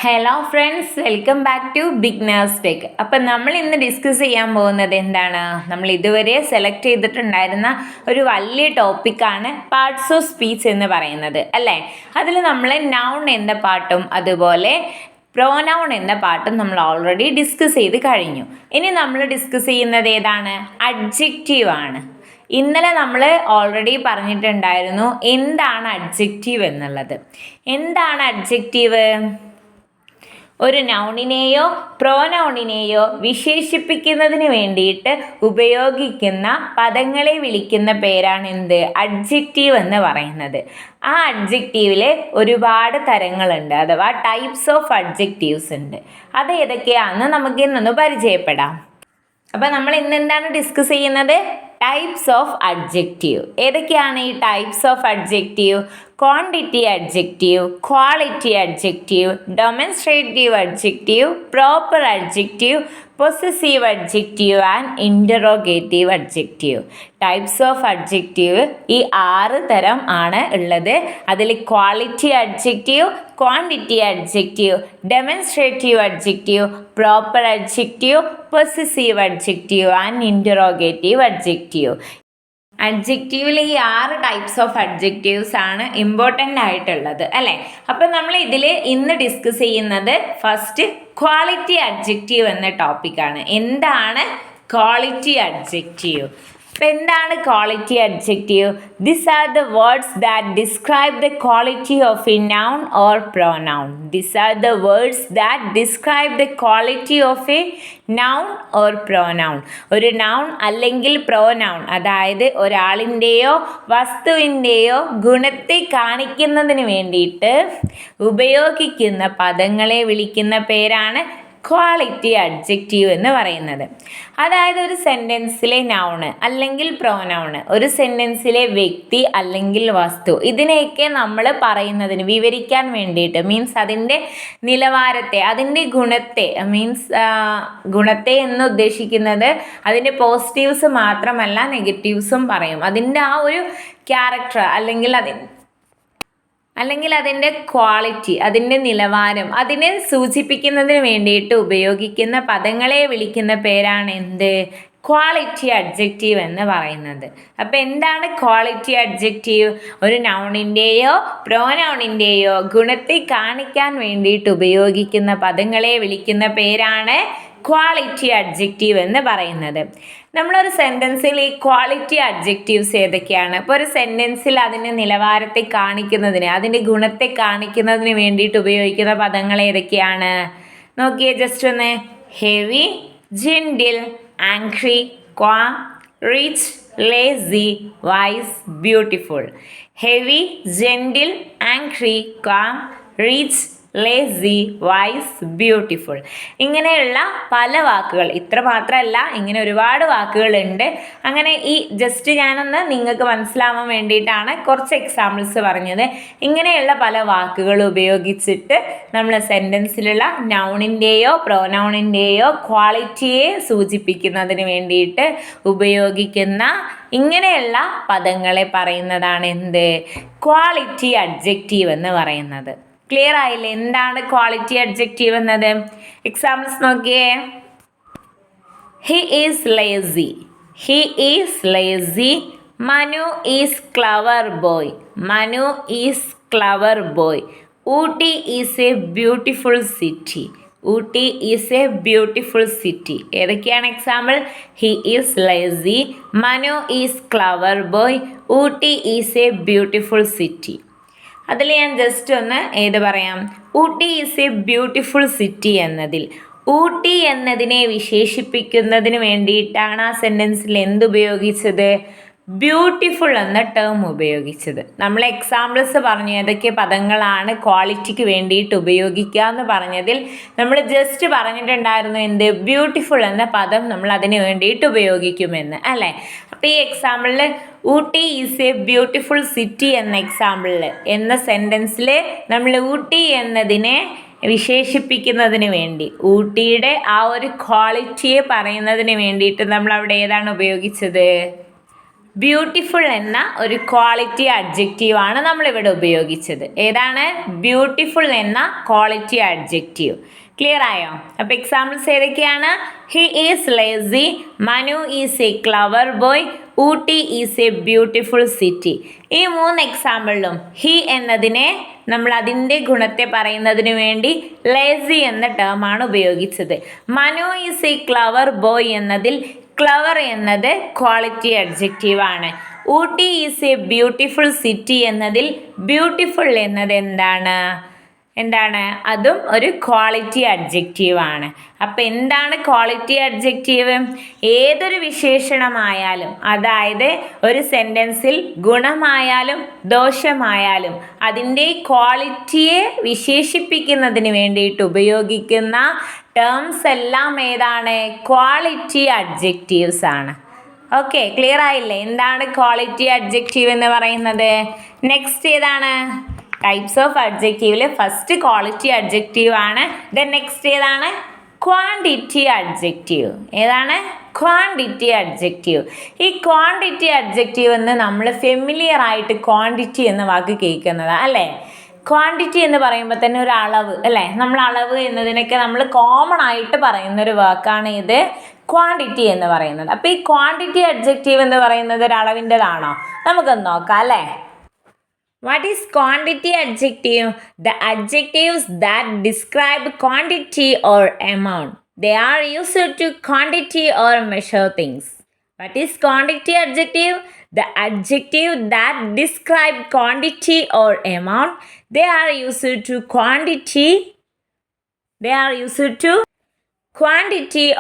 Hello friends, welcome back to Beginners Tech. അപ്പം നമ്മൾ ഇന്ന് ഡിസ്കസ് ചെയ്യാൻ പോകുന്നത് എന്താണ്? നമ്മൾ ഇതുവരെ സെലക്ട് ചെയ്തിട്ടുണ്ടായിരുന്ന ഒരു വലിയ ടോപ്പിക്കാണ് പാർട്സ് ഓഫ് സ്പീച്ച് എന്ന് പറയുന്നത്, അല്ലേ? അതിൽ നമ്മൾ നൗൺ എന്ന പാട്ടും അതുപോലെ പ്രോനൗൺ എന്ന പാട്ടും നമ്മൾ ഓൾറെഡി ഡിസ്കസ് ചെയ്ത് കഴിഞ്ഞു. ഇനി നമ്മൾ ഡിസ്കസ് ചെയ്യുന്നത് ഏതാണ്? അഡ്ജക്റ്റീവ് ആണ്. ഇന്നലെ നമ്മൾ ഓൾറെഡി പറഞ്ഞിട്ടുണ്ടായിരുന്നു എന്താണ് അഡ്ജക്റ്റീവ് എന്നുള്ളത്. എന്താണ് അഡ്ജക്റ്റീവ്? ഒരു നൗണിനെയോ പ്രോനൗണിനെയോ വിശേഷിപ്പിക്കുന്നതിന് വേണ്ടിയിട്ട് ഉപയോഗിക്കുന്ന പദങ്ങളെ വിളിക്കുന്ന പേരാണ് എന്ത്? അഡ്ജക്റ്റീവ് എന്ന് പറയുന്നത്. ആ അഡ്ജക്റ്റീവിൽ ഒരുപാട് തരങ്ങളുണ്ട്, അഥവാ ടൈപ്സ് ഓഫ് അഡ്ജക്റ്റീവ്സ് ഉണ്ട്. അത് ഏതൊക്കെയാണെന്ന് നമുക്ക് ഇന്നൊന്ന് പരിചയപ്പെടാം. അപ്പം നമ്മൾ ഇന്ന് എന്താണ് ഡിസ്കസ് ചെയ്യുന്നത്? Types of adjective. ഏതൊക്കെയാണ് ഈ types of adjective? Quantity adjective, quality adjective, demonstrative adjective, proper adjective, possessive adjective and interrogative adjective. Types of adjective ഈ 6 തരം ആണ് ഉള്ളത്. അതിൽ quality adjective, quantity adjective, demonstrative adjective, proper adjective, possessive adjective and interrogative adjective. അഡ്ജക്റ്റീവിൽ ഈ 6 types of adjectives ആണ് important ആയിട്ടുള്ളത്, അല്ലേ? അപ്പം നമ്മൾ ഇതിൽ ഇന്ന് ഡിസ്കസ് ചെയ്യുന്നത് ഫസ്റ്റ് ക്വാളിറ്റി അഡ്ജക്റ്റീവ് എന്ന ടോപ്പിക്കാണ്. എന്താണ് ക്വാളിറ്റി അഡ്ജക്റ്റീവ്? അപ്പം എന്താണ് quality adjective? These are the words that describe the quality of a noun or pronoun. These are the words that describe the quality of a noun or pronoun. ഒരു noun അല്ലെങ്കിൽ pronoun, അതായത് ഒരാളിൻ്റെയോ വസ്തുവിൻ്റെയോ ഗുണത്തെ കാണിക്കുന്നതിന് വേണ്ടിയിട്ട് ഉപയോഗിക്കുന്ന പദങ്ങളെ വിളിക്കുന്ന പേരാണ് ക്വാളിറ്റി അഡ്ജക്റ്റീവ് എന്ന് പറയുന്നത്. അതായത് ഒരു സെൻറ്റൻസിലെ നൗണ് അല്ലെങ്കിൽ പ്രോനൗണ്, ഒരു സെൻറ്റൻസിലെ വ്യക്തി അല്ലെങ്കിൽ വസ്തു, ഇതിനെയൊക്കെ നമ്മൾ പറയുന്നതിന് വിവരിക്കാൻ വേണ്ടിയിട്ട്, മീൻസ് അതിൻ്റെ നിലവാരത്തെ, അതിൻ്റെ ഗുണത്തെ, മീൻസ് ഗുണത്തെ എന്ന് ഉദ്ദേശിക്കുന്നത് അതിൻ്റെ പോസിറ്റീവ്സ് മാത്രമല്ല നെഗറ്റീവ്സും പറയും. അതിൻ്റെ ആ ഒരു ക്യാരക്ടർ അല്ലെങ്കിൽ അതിൻ്റെ ക്വാളിറ്റി, അതിൻ്റെ നിലവാരം, അതിനെ സൂചിപ്പിക്കുന്നതിന് വേണ്ടിയിട്ട് ഉപയോഗിക്കുന്ന പദങ്ങളെ വിളിക്കുന്ന പേരാണ് എന്ത്? ക്വാളിറ്റി അഡ്ജക്റ്റീവ് എന്ന് പറയുന്നത്. അപ്പം എന്താണ് ക്വാളിറ്റി അഡ്ജക്റ്റീവ്? ഒരു നൗണിൻ്റെയോ പ്രോനൗണിൻ്റെയോ ഗുണത്തെ കാണിക്കാൻ വേണ്ടിയിട്ട് ഉപയോഗിക്കുന്ന പദങ്ങളെ വിളിക്കുന്ന പേരാണ് ക്വാളിറ്റി അഡ്ജക്റ്റീവ് എന്ന് പറയുന്നത്. നമ്മളൊരു സെൻറ്റൻസിൽ ഈ ക്വാളിറ്റി അഡ്ജക്റ്റീവ്സ് ഏതൊക്കെയാണ്? ഇപ്പോൾ ഒരു സെൻറ്റൻസിൽ അതിൻ്റെ നിലവാരത്തെ കാണിക്കുന്നതിന്, അതിൻ്റെ ഗുണത്തെ കാണിക്കുന്നതിന് വേണ്ടിയിട്ട് ഉപയോഗിക്കുന്ന പദങ്ങൾ ഏതൊക്കെയാണ്? നോക്കിയേ ജസ്റ്റ് ഒന്ന്. Heavy, gentle, angry, calm, rich, lazy, wise, beautiful. Heavy, gentle, angry, calm, rich, lazy, wise, beautiful. ഇങ്ങനെയുള്ള പല വാക്കുകൾ, ഇത്ര മാത്രമല്ല, ഇങ്ങനെ ഒരുപാട് വാക്കുകളുണ്ട്. അങ്ങനെ ഈ ജസ്റ്റ് ഞാനൊന്ന് നിങ്ങൾക്ക് മനസ്സിലാവാൻ വേണ്ടിയിട്ടാണ് കുറച്ച് എക്സാമ്പിൾസ് പറഞ്ഞത്. ഇങ്ങനെയുള്ള പല വാക്കുകൾ ഉപയോഗിച്ചിട്ട് നമ്മൾ സെൻറ്റൻസിലുള്ള നൗണിൻ്റെയോ പ്രോനൗണിൻ്റെയോ ക്വാളിറ്റിയെ സൂചിപ്പിക്കുന്നതിന് വേണ്ടിയിട്ട് ഉപയോഗിക്കുന്ന ഇങ്ങനെയുള്ള പദങ്ങളെ പറയുന്നതാണ് എന്ത്? ക്വാളിറ്റി അഡ്ജക്റ്റീവ് എന്ന് പറയുന്നത്. ക്ലിയർ ആയില്ലേ എന്താണ് ക്വാളിറ്റി അഡ്ജക്റ്റീവ് എന്നത്? എക്സാമ്പിൾസ് നോക്കിയേ. He is lazy, he is lazy. Manu is clever boy, Manu is clever boy. Ooty is a beautiful city, Ooty is a beautiful city. ഏതൊക്കെയാണ് example? He is lazy, Manu is clever boy, Ooty is a beautiful city. അതിൽ ഞാൻ just ഒന്ന് പറയാം. Ooty is a beautiful city എന്നതിൽ ഊട്ടി എന്നതിനെ വിശേഷിപ്പിക്കുന്നതിന് വേണ്ടിയിട്ടാണ് ആ സെൻറ്റൻസിൽ എന്തുപയോഗിച്ചത്? Beautiful എന്ന ടേം ഉപയോഗിച്ചത്. നമ്മൾ എക്സാമ്പിൾസ് പറഞ്ഞു ഏതൊക്കെ പദങ്ങളാണ് ക്വാളിറ്റിക്ക് വേണ്ടിയിട്ട് ഉപയോഗിക്കുക എന്ന് പറഞ്ഞതിൽ നമ്മൾ ജസ്റ്റ് പറഞ്ഞിട്ടുണ്ടായിരുന്നു എന്ത്? ബ്യൂട്ടിഫുൾ എന്ന പദം നമ്മൾ അതിന് വേണ്ടിയിട്ട് ഉപയോഗിക്കുമെന്ന്, അല്ലേ? അപ്പോൾ ഈ എക്സാമ്പിളിൽ Ooty is a beautiful city എന്ന എക്സാമ്പിളിൽ, എന്ന സെൻറ്റൻസിൽ നമ്മൾ ഊട്ടി എന്നതിനെ വിശേഷിപ്പിക്കുന്നതിന് വേണ്ടി, ഊട്ടിയുടെ ആ ഒരു ക്വാളിറ്റിയെ പറയുന്നതിന് വേണ്ടിയിട്ട് നമ്മൾ അവിടെ ഏതാണ് ഉപയോഗിച്ചത്? ബ്യൂട്ടിഫുൾ എന്ന ഒരു ക്വാളിറ്റി അഡ്ജക്റ്റീവാണ് നമ്മളിവിടെ ഉപയോഗിച്ചത്. ഏതാണ്? ബ്യൂട്ടിഫുൾ എന്ന ക്വാളിറ്റി അഡ്ജക്റ്റീവ്. ക്ലിയർ ആയോ? അപ്പോൾ എക്സാമ്പിൾസ് ഏതൊക്കെയാണ്? He is lazy, Manu is a clever boy, Ooty is a beautiful city. ഈ 3 എക്സാമ്പിളിലും ഹി എന്നതിനെ നമ്മൾ അതിൻ്റെ ഗുണത്തെ പറയുന്നതിന് വേണ്ടി ലേസി എന്ന ടേമാണ് ഉപയോഗിച്ചത്. Manu is a clever boy എന്നതിൽ ക്ലവർ എന്നത് ക്വാളിറ്റി അഡ്ജക്റ്റീവാണ്. Ooty is a beautiful city എന്നതിൽ ബ്യൂട്ടിഫുൾ എന്നത് എന്താണ് അതും ഒരു ക്വാളിറ്റി അഡ്ജക്റ്റീവാണ്. അപ്പം എന്താണ് ക്വാളിറ്റി അഡ്ജക്റ്റീവ്? ഏതൊരു വിശേഷണമായാലും, അതായത് ഒരു സെൻറ്റൻസിൽ ഗുണമായാലും ദോഷമായാലും അതിൻ്റെ ക്വാളിറ്റിയെ വിശേഷിപ്പിക്കുന്നതിന് വേണ്ടിയിട്ട് ഉപയോഗിക്കുന്ന ടേംസ് എല്ലാം ഏതാണ്? ക്വാളിറ്റി അഡ്ജക്റ്റീവ്സ് ആണ്. ഓക്കെ, ക്ലിയർ ആയില്ലേ എന്താണ് ക്വാളിറ്റി അഡ്ജക്റ്റീവ് എന്ന് പറയുന്നത്? നെക്സ്റ്റ് ഏതാണ്? ടൈപ്സ് ഓഫ് അഡ്ജക്റ്റീവിൽ ഫസ്റ്റ് ക്വാളിറ്റി അഡ്ജക്റ്റീവ് ആണ്. ദെൻ നെക്സ്റ്റ് ഏതാണ്? Quantity adjective. ഏതാണ്? Quantity adjective. ഈ ക്വാണ്ടിറ്റി അഡ്ജക്റ്റീവ് എന്ന് നമ്മൾ ഫെമിലിയർ ആയിട്ട് ക്വാണ്ടിറ്റി എന്ന വാക്ക് കേൾക്കുന്നത് അല്ലേ? ക്വാണ്ടിറ്റി എന്ന് പറയുമ്പോൾ തന്നെ ഒരു അളവ് അല്ലേ? നമ്മൾ അളവ് എന്നതിനൊക്കെ നമ്മൾ കോമൺ ആയിട്ട് പറയുന്ന ഒരു വാക്കാണ് ഇത് ക്വാണ്ടിറ്റി എന്ന് പറയുന്നത്. അപ്പോൾ ഈ ക്വാണ്ടിറ്റി അഡ്ജക്റ്റീവ് എന്ന് പറയുന്നത് ഒരു അളവിൻ്റെതാണോ? നമുക്കൊന്ന് നോക്കാം അല്ലേ? What is quantity adjective? The adjectives that describe quantity or amount. They are used to quantity or measure things. What is quantity adjective? The adjective that describe quantity or amount. They are used to quantity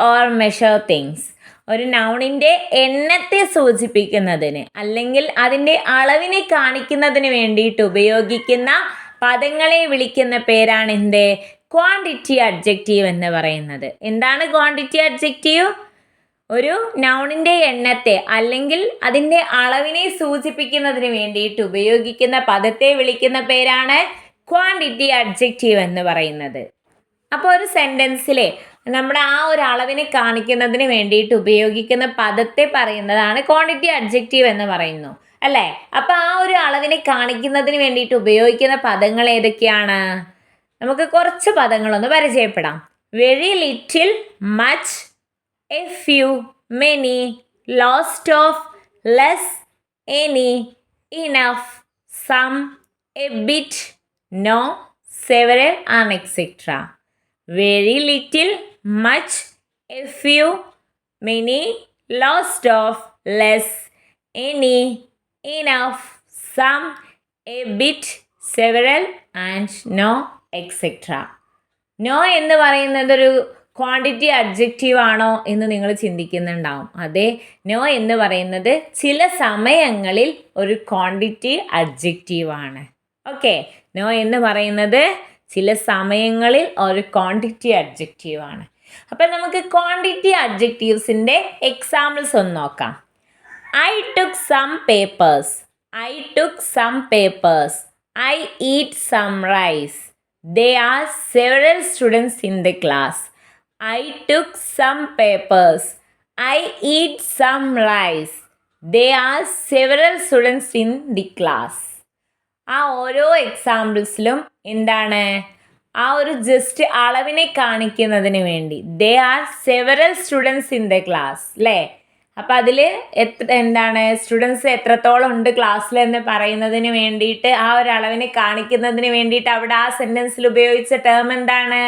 or measure things. ഒരു നൗണിൻ്റെ എണ്ണത്തെ സൂചിപ്പിക്കുന്നതിന് അല്ലെങ്കിൽ അതിൻ്റെ അളവിനെ കാണിക്കുന്നതിന് വേണ്ടിയിട്ട് ഉപയോഗിക്കുന്ന പദങ്ങളെ വിളിക്കുന്ന പേരാണ് എന്ത്? ക്വാണ്ടിറ്റി അഡ്ജക്റ്റീവ് എന്ന് പറയുന്നത്. എന്താണ് ക്വാണ്ടിറ്റി അഡ്ജക്റ്റീവ്? ഒരു നൗണിൻ്റെ എണ്ണത്തെ അല്ലെങ്കിൽ അതിൻ്റെ അളവിനെ സൂചിപ്പിക്കുന്നതിന് വേണ്ടിയിട്ട് ഉപയോഗിക്കുന്ന പദത്തെ വിളിക്കുന്ന പേരാണ് ക്വാണ്ടിറ്റി അഡ്ജക്റ്റീവ് എന്ന് പറയുന്നത്. അപ്പോൾ ഒരു സെൻറ്റൻസിലെ നമ്മുടെ ആ ഒരു അളവിനെ കാണിക്കുന്നതിന് വേണ്ടിയിട്ട് ഉപയോഗിക്കുന്ന പദത്തെ പറയുന്നതാണ് ക്വാണ്ടിറ്റി അഡ്ജക്റ്റീവ് എന്ന് പറയുന്നു അല്ലേ? അപ്പോൾ ആ ഒരു അളവിനെ കാണിക്കുന്നതിന് വേണ്ടിയിട്ട് ഉപയോഗിക്കുന്ന പദങ്ങൾ ഏതൊക്കെയാണ്? നമുക്ക് കുറച്ച് പദങ്ങളൊന്ന് പരിചയപ്പെടാം. Very little, much, a few, many, ലോസ്റ്റ് of, less, any, enough, some, a bit, no, several and etcetera. Very little, much, a few, many, lots of, less, any, enough, some, a bit, several and no, etc. No എന്ന് പറയുന്നത് ഒരു quantity adjective ആണോ എന്ന് നിങ്ങൾ ചിന്തിക്കുന്നുണ്ടാവും. അതെ, no എന്ന് പറയുന്നത് ചില സമയങ്ങളിൽ ഒരു ക്വാണ്ടിറ്റി അഡ്ജക്റ്റീവാണ്. ഓക്കെ, നോ എന്ന് പറയുന്നത് ചില സമയങ്ങളിൽ ഒരു ക്വാണ്ടിറ്റി അഡ്ജക്റ്റീവാണ്. അപ്പം നമുക്ക് ക്വാണ്ടിറ്റി അഡ്ജക്റ്റീവ്സിൻ്റെ എക്സാമ്പിൾസ് ഒന്ന് നോക്കാം. I took some papers. I took some papers. I eat some rice. They are several students in the class. I took some papers. I eat some rice. They are several students in the class. ആ ഓരോ എക്സാമ്പിൾസിലും എന്താണ്? ആ ഒരു just അളവിനെ കാണിക്കുന്നതിന് വേണ്ടി ദേ are several students in the class അല്ലേ? അപ്പം അതിൽ എന്താണ് സ്റ്റുഡൻസ് എത്രത്തോളം ഉണ്ട് ക്ലാസ്സിൽ എന്ന് പറയുന്നതിന് വേണ്ടിയിട്ട് ആ ഒരു അളവിനെ കാണിക്കുന്നതിന് വേണ്ടിയിട്ട് അവിടെ ആ സെൻറ്റൻസിൽ ഉപയോഗിച്ച ടേം എന്താണ്?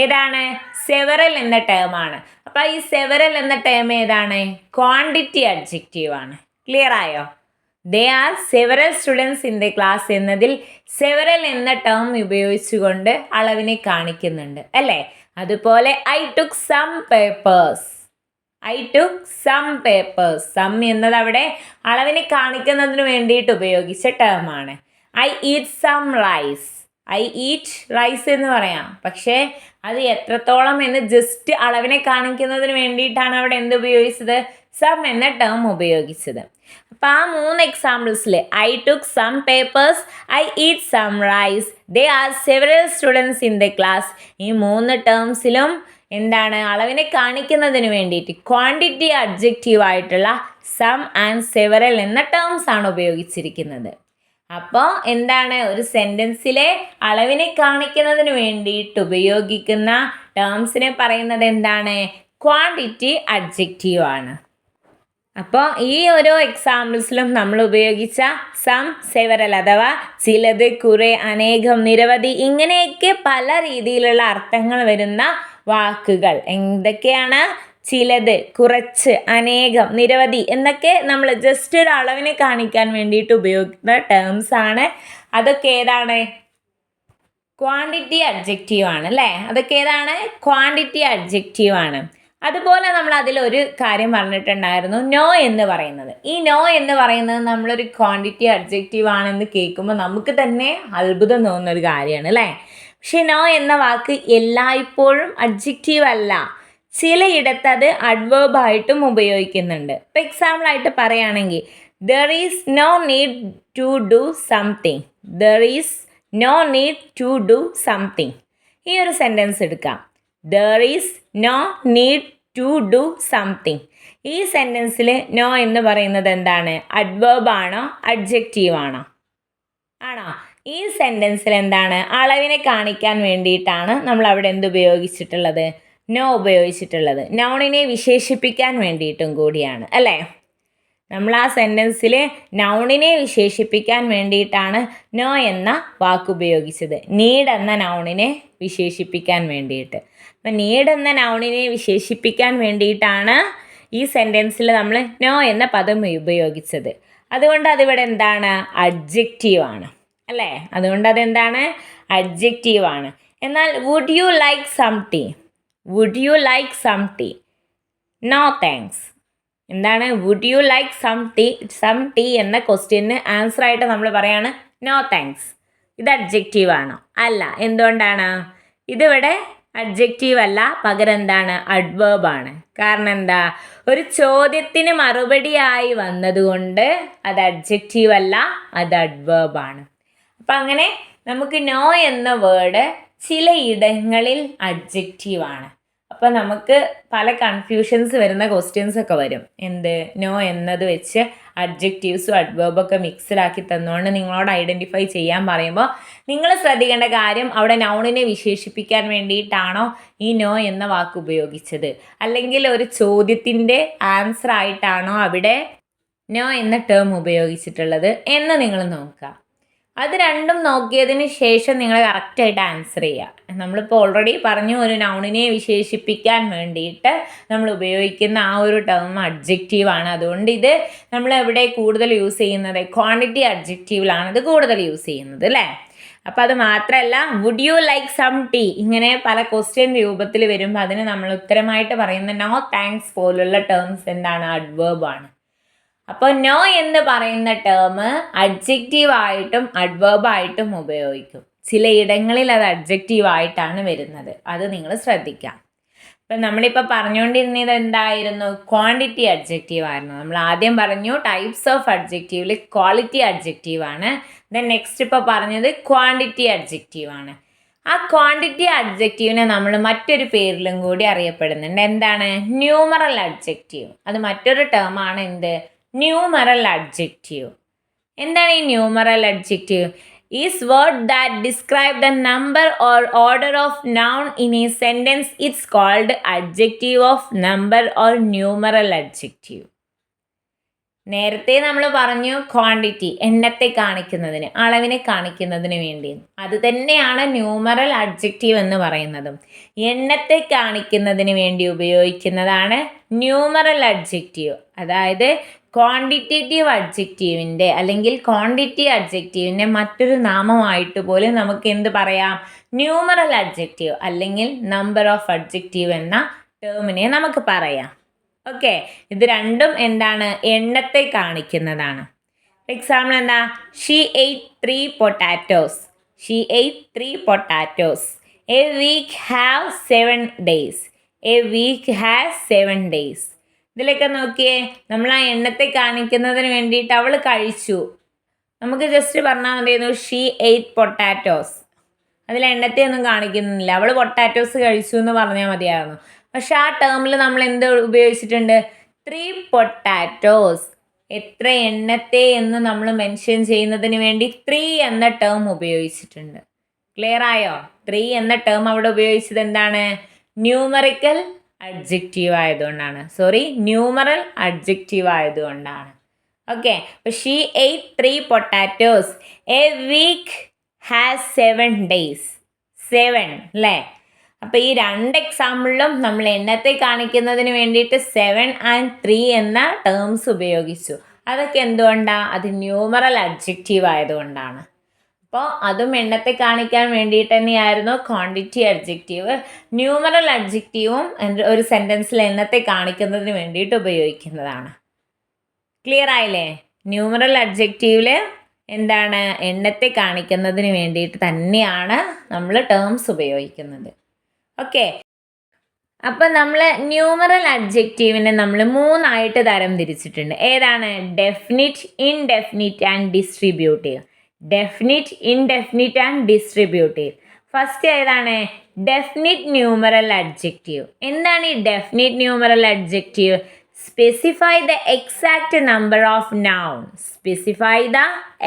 ഏതാണ്? സെവറൽ എന്ന ടേമാണ്. അപ്പം ഈ സെവറൽ എന്ന ടേം ഏതാണ്? ക്വാണ്ടിറ്റി അഡ്ജക്റ്റീവാണ്. ക്ലിയർ ആയോ? They are several students in the class എന്നതിൽ സെവറൽ എന്ന ടേം ഉപയോഗിച്ചുകൊണ്ട് അളവിനെ കാണിക്കുന്നുണ്ട് അല്ലേ? അതുപോലെ I took some papers. I took some papers. Some എന്നത് അവിടെ അളവിനെ കാണിക്കുന്നതിന് വേണ്ടിയിട്ട് ഉപയോഗിച്ച ടേമാണ്. I eat some rice. I eat rice എന്ന് പറയാം, പക്ഷേ അത് എത്രത്തോളം എന്ന് ജസ്റ്റ് അളവിനെ കാണിക്കുന്നതിന് വേണ്ടിയിട്ടാണ് അവിടെ എന്ത് ഉപയോഗിച്ചത്? സം എന്ന ടേം ഉപയോഗിച്ചത്. അപ്പോൾ ആ 3 എക്സാമ്പിൾസിൽ I took some papers, I eat some rice, they are several students in the class, ഈ 3 ടേംസിലും എന്താണ് അളവിനെ കാണിക്കുന്നതിന് വേണ്ടിയിട്ട് ക്വാണ്ടിറ്റി അഡ്ജക്റ്റീവ് ആയിട്ടുള്ള സം ആൻഡ് സെവറൽ എന്ന ടേംസ് ആണ് ഉപയോഗിച്ചിരിക്കുന്നത്. അപ്പോൾ എന്താണ് ഒരു സെൻറ്റൻസിലെ അളവിനെ കാണിക്കുന്നതിന് വേണ്ടിയിട്ട് ഉപയോഗിക്കുന്ന ടേംസിനെ പറയുന്നത് എന്താണ്? ക്വാണ്ടിറ്റി അഡ്ജക്റ്റീവ് ആണ്. അപ്പോൾ ഈ ഓരോ എക്സാമ്പിൾസിലും നമ്മൾ ഉപയോഗിച്ച സം, സെവറൽ അഥവാ ചിലത്, കുറെ, അനേകം, നിരവധി ഇങ്ങനെയൊക്കെ പല രീതിയിലുള്ള അർത്ഥങ്ങൾ വരുന്ന വാക്കുകൾ എന്തൊക്കെയാണ്? ചിലത്, കുറച്ച്, അനേകം, നിരവധി എന്നൊക്കെ നമ്മൾ ജസ്റ്റ് ഒരു അളവിനെ കാണിക്കാൻ വേണ്ടിയിട്ട് ഉപയോഗിക്കുന്ന ടേംസ് ആണ്. അതൊക്കെ ഏതാണ്? ക്വാണ്ടിറ്റി അഡ്ജക്റ്റീവ് ആണ് അല്ലേ? അതൊക്കെ ഏതാണ്? ക്വാണ്ടിറ്റി അഡ്ജക്റ്റീവ് ആണ്. അതുപോലെ നമ്മൾ അതിലൊരു കാര്യം പറഞ്ഞിട്ടുണ്ടായിരുന്നു, നോ എന്ന് പറയുന്നത്. ഈ നോ എന്ന് പറയുന്നത് നമ്മളൊരു ക്വാണ്ടിറ്റി അഡ്ജക്റ്റീവ് ആണെന്ന് കേൾക്കുമ്പോൾ നമുക്ക് തന്നെ അത്ഭുതം തോന്നുന്ന ഒരു കാര്യമാണ് അല്ലേ? പക്ഷെ നോ എന്ന വാക്ക് എല്ലായ്പ്പോഴും അഡ്ജക്റ്റീവ് അല്ല. ചിലയിടത്ത് അത് അഡ്വേർബായിട്ടും ഉപയോഗിക്കുന്നുണ്ട്. ഇപ്പോൾ എക്സാമ്പിളായിട്ട് പറയുകയാണെങ്കിൽ there is no need to do something. There is no need to do something. ഈ ഒരു സെൻറ്റൻസ് എടുക്കാം. There is no need to do something. ഈ സെൻറ്റൻസിൽ നോ എന്ന് പറയുന്നത് എന്താണ്? അഡ്വേർബ് ആണോ അഡ്ജക്റ്റീവ് ആണോ? ആണോ? ഈ സെൻറ്റൻസിൽ എന്താണ്? അളവിനെ കാണിക്കാൻ വേണ്ടിയിട്ടാണ് നമ്മൾ അവിടെ എന്ത് ഉപയോഗിച്ചിട്ടുള്ളത്? നോ ഉപയോഗിച്ചിട്ടുള്ളത്. നൗണിനെ വിശേഷിപ്പിക്കാൻ വേണ്ടിയിട്ടും കൂടിയാണ് അല്ലേ? നമ്മൾ ആ സെൻറ്റൻസിൽ നൗണിനെ വിശേഷിപ്പിക്കാൻ വേണ്ടിയിട്ടാണ് നോ എന്ന വാക്ക് ഉപയോഗിച്ചത്. നീഡ് എന്ന നൗണിനെ വിശേഷിപ്പിക്കാൻ വേണ്ടിയിട്ട്. അപ്പം നീഡ് എന്ന നൗണിനെ വിശേഷിപ്പിക്കാൻ വേണ്ടിയിട്ടാണ് ഈ സെൻറ്റൻസിൽ നമ്മൾ നോ എന്ന പദം ഉപയോഗിച്ചത്. അതുകൊണ്ട് അതിവിടെ എന്താണ്? അഡ്ജക്റ്റീവ് ആണ് അല്ലേ? അതുകൊണ്ട് അതെന്താണ്? അഡ്ജക്റ്റീവ് ആണ്. എന്നാൽ would you like some tea? Would you like some tea? No thanks. എന്താണ്? Would you like some tea എന്ന ക്വസ്റ്റ്യന് ആൻസർ ആയിട്ട് നമ്മൾ പറയാണ് നോ താങ്ക്സ്. ഇത് അഡ്ജക്റ്റീവ് ആണോ? അല്ല. എന്തുകൊണ്ടാണ്? ഇതിവിടെ അഡ്ജക്റ്റീവ് അല്ല, പകരം എന്താണ്? അഡ്വേർബ് ആണ്. കാരണം എന്താ? ഒരു ചോദ്യത്തിന് മറുപടിയായി വന്നതുകൊണ്ട് അത് അഡ്ജക്റ്റീവ് അല്ല, അത് അഡ്വേർബ് ആണ്. അപ്പം അങ്ങനെ നമുക്ക് നോ എന്ന വേർഡ് ചിലയിടങ്ങളിൽ അഡ്ജക്റ്റീവ് ആണ്. അപ്പോൾ നമുക്ക് പല കൺഫ്യൂഷൻസ് വരുന്ന ക്വസ്റ്റ്യൻസ് ഒക്കെ വരും. എന്ത്? നോ എന്നത് വെച്ച് അഡ്ജക്റ്റീവ്സും അഡ്വേർബൊക്കെ മിക്സ്ഡാക്കി തന്നുകൊണ്ട് നിങ്ങളോട് ഐഡൻറ്റിഫൈ ചെയ്യാൻ പറയുമ്പോൾ നിങ്ങൾ ശ്രദ്ധിക്കേണ്ട കാര്യം അവിടെ നൗണിനെ വിശേഷിപ്പിക്കാൻ വേണ്ടിയിട്ടാണോ ഈ നോ എന്ന വാക്ക് ഉപയോഗിച്ചത്, അല്ലെങ്കിൽ ഒരു ചോദ്യത്തിൻ്റെ ആൻസർ ആയിട്ടാണോ അവിടെ നോ എന്ന ടേം ഉപയോഗിച്ചിട്ടുള്ളത് എന്ന് നിങ്ങൾ നോക്കുക. അത് രണ്ടും നോക്കിയതിന് ശേഷം നിങ്ങൾ കറക്റ്റായിട്ട് ആൻസർ ചെയ്യുക. നമ്മളിപ്പോൾ ഓൾറെഡി പറഞ്ഞു, ഒരു നൗണിനെ വിശേഷിപ്പിക്കാൻ വേണ്ടിയിട്ട് നമ്മൾ ഉപയോഗിക്കുന്ന ആ ഒരു ടേം അഡ്ജക്റ്റീവാണ്. അതുകൊണ്ട് ഇത് നമ്മൾ എവിടെ കൂടുതൽ യൂസ് ചെയ്യുന്നത്? ക്വാണ്ടിറ്റി അഡ്ജക്റ്റീവിലാണ് ഇത് കൂടുതൽ യൂസ് ചെയ്യുന്നത് അല്ലേ? അപ്പോൾ അത് മാത്രമല്ല, would you like some tea ഇങ്ങനെ പല ക്വസ്റ്റ്യൻ രൂപത്തിൽ വരുമ്പോൾ അതിന് നമ്മൾ ഉത്തരമായിട്ട് പറയുന്ന നോ താങ്ക്സ് പോലുള്ള ടേംസ് എന്താണ്? അഡ്വേർബ് ആണ്. അപ്പോൾ നോ എന്ന് പറയുന്ന ടേം അഡ്ജക്റ്റീവായിട്ടും അഡ്വേർബായിട്ടും ഉപയോഗിക്കും. ചിലയിടങ്ങളിൽ അത് അഡ്ജക്റ്റീവായിട്ടാണ് വരുന്നത്. അത് നിങ്ങൾ ശ്രദ്ധിക്കാം. ഇപ്പം നമ്മളിപ്പോൾ പറഞ്ഞുകൊണ്ടിരുന്നത് എന്തായിരുന്നു? ക്വാണ്ടിറ്റി അഡ്ജക്റ്റീവ് ആയിരുന്നു. നമ്മൾ ആദ്യം പറഞ്ഞു ടൈപ്സ് ഓഫ് അഡ്ജക്റ്റീവിൽ ക്വാളിറ്റി അഡ്ജക്റ്റീവ് ആണ്. ദെൻ നെക്സ്റ്റ് ഇപ്പോൾ പറഞ്ഞത് ക്വാണ്ടിറ്റി അഡ്ജക്റ്റീവ് ആണ്. ആ ക്വാണ്ടിറ്റി അഡ്ജക്റ്റീവിനെ നമ്മൾ മറ്റൊരു പേരിലും കൂടി അറിയപ്പെടുന്നുണ്ട്. എന്താണ്? Numeral adjective. അത് മറ്റൊരു ടേമാണ്. എന്ത്? Numeral adjective. എന്താണ് ഈ numeral adjective? Is word that describe the number or order of noun in a sentence. It's called adjective of number or numeral adjective. നേരത്തെ നമ്മൾ പറഞ്ഞു ക്വാണ്ടിറ്റി എണ്ണത്തെ കാണിക്കുന്നതിന്, അളവിനെ കാണിക്കുന്നതിന് വേണ്ടി. അത് തന്നെയാണ് ന്യൂമറൽ അഡ്ജക്റ്റീവ് എന്ന് പറയുന്നതും. എണ്ണത്തെ കാണിക്കുന്നതിന് വേണ്ടി ഉപയോഗിക്കുന്നതാണ് ന്യൂമറൽ അഡ്ജക്റ്റീവ്. അതായത് ക്വാണ്ടിറ്റേറ്റീവ് അഡ്ജക്റ്റീവിൻ്റെ അല്ലെങ്കിൽ ക്വാണ്ടിറ്റി അഡ്ജക്റ്റീവിൻ്റെ മറ്റൊരു നാമമായിട്ട് പോലും നമുക്ക് എന്ത് പറയാം? ന്യൂമറൽ അഡ്ജക്റ്റീവ് അല്ലെങ്കിൽ നമ്പർ ഓഫ് അഡ്ജക്റ്റീവ് എന്ന ടേമിനെ നമുക്ക് പറയാം. ഓക്കെ, ഇത് രണ്ടും എന്താണ്? എണ്ണത്തെ കാണിക്കുന്നതാണ്. എക്സാമ്പിൾ എന്താ? She ate 3 potatoes. She ate 3 potatoes. A week have 7 days. A week has 7 days. ഇതിലൊക്കെ നോക്കിയേ, നമ്മൾ ആ എണ്ണത്തെ കാണിക്കുന്നതിന് വേണ്ടിയിട്ട് അവൾ കഴിച്ചു. നമുക്ക് ജസ്റ്റ് പറഞ്ഞാൽ മതിയായിരുന്നു ഷീ എയ്റ്റ് പൊട്ടാറ്റോസ്. അതിൽ എണ്ണത്തെ ഒന്നും കാണിക്കുന്നില്ല. അവൾ പൊട്ടാറ്റോസ് കഴിച്ചു എന്ന് പറഞ്ഞാൽ മതിയായിരുന്നു. പക്ഷെ ആ ടേമിൽ നമ്മൾ എന്ത് ഉപയോഗിച്ചിട്ടുണ്ട്? 3 പൊട്ടാറ്റോസ്. എത്ര എണ്ണത്തെ എന്ന് നമ്മൾ മെൻഷൻ ചെയ്യുന്നതിന് വേണ്ടി 3 എന്ന ടേം ഉപയോഗിച്ചിട്ടുണ്ട്. ക്ലിയർ ആയോ? 3 എന്ന ടേം അവിടെ ഉപയോഗിച്ചത് എന്താണ്? ന്യൂമറിക്കൽ അഡ്ജക്റ്റീവ് ആയതുകൊണ്ടാണ്. ന്യൂമറൽ അഡ്ജക്റ്റീവ് ആയതുകൊണ്ടാണ്. ഓക്കെ, അപ്പോൾ she ate 3 potatoes. A week has 7 days. 7 അല്ലേ? അപ്പോൾ ഈ 2 എക്സാമ്പിളിലും നമ്മൾ എണ്ണത്തെ കാണിക്കുന്നതിന് വേണ്ടിയിട്ട് 7 and 3 എന്ന ടേംസ് ഉപയോഗിച്ചു. അതൊക്കെ എന്തുകൊണ്ടാണ്? അത് ന്യൂമറൽ അഡ്ജക്റ്റീവ് ആയതുകൊണ്ടാണ്. അപ്പോൾ അതും എണ്ണത്തെ കാണിക്കാൻ വേണ്ടിയിട്ട് തന്നെയായിരുന്നു ക്വാണ്ടിറ്റി അഡ്ജക്റ്റീവ്. ന്യൂമറൽ അഡ്ജക്റ്റീവും ഒരു സെൻറ്റൻസിൽ എണ്ണത്തെ കാണിക്കുന്നതിന് വേണ്ടിയിട്ട് ഉപയോഗിക്കുന്നതാണ്. ക്ലിയർ ആയില്ലേ? ന്യൂമറൽ അഡ്ജക്റ്റീവിൽ എന്താണ്? എണ്ണത്തെ കാണിക്കുന്നതിന് വേണ്ടിയിട്ട് തന്നെയാണ് നമ്മൾ ടേംസ് ഉപയോഗിക്കുന്നത്. ഓക്കെ, അപ്പം നമ്മൾ ന്യൂമറൽ അഡ്ജക്റ്റീവിനെ നമ്മൾ 3 തരം തിരിച്ചിട്ടുണ്ട്. ഏതാണ്? Definite, indefinite and distributive. Definite, indefinite and distributive. First ഏതാണ്? Definite numeral adjective. എന്താണ് ഈ definite numeral adjective? Specify the exact number of nouns. Specify the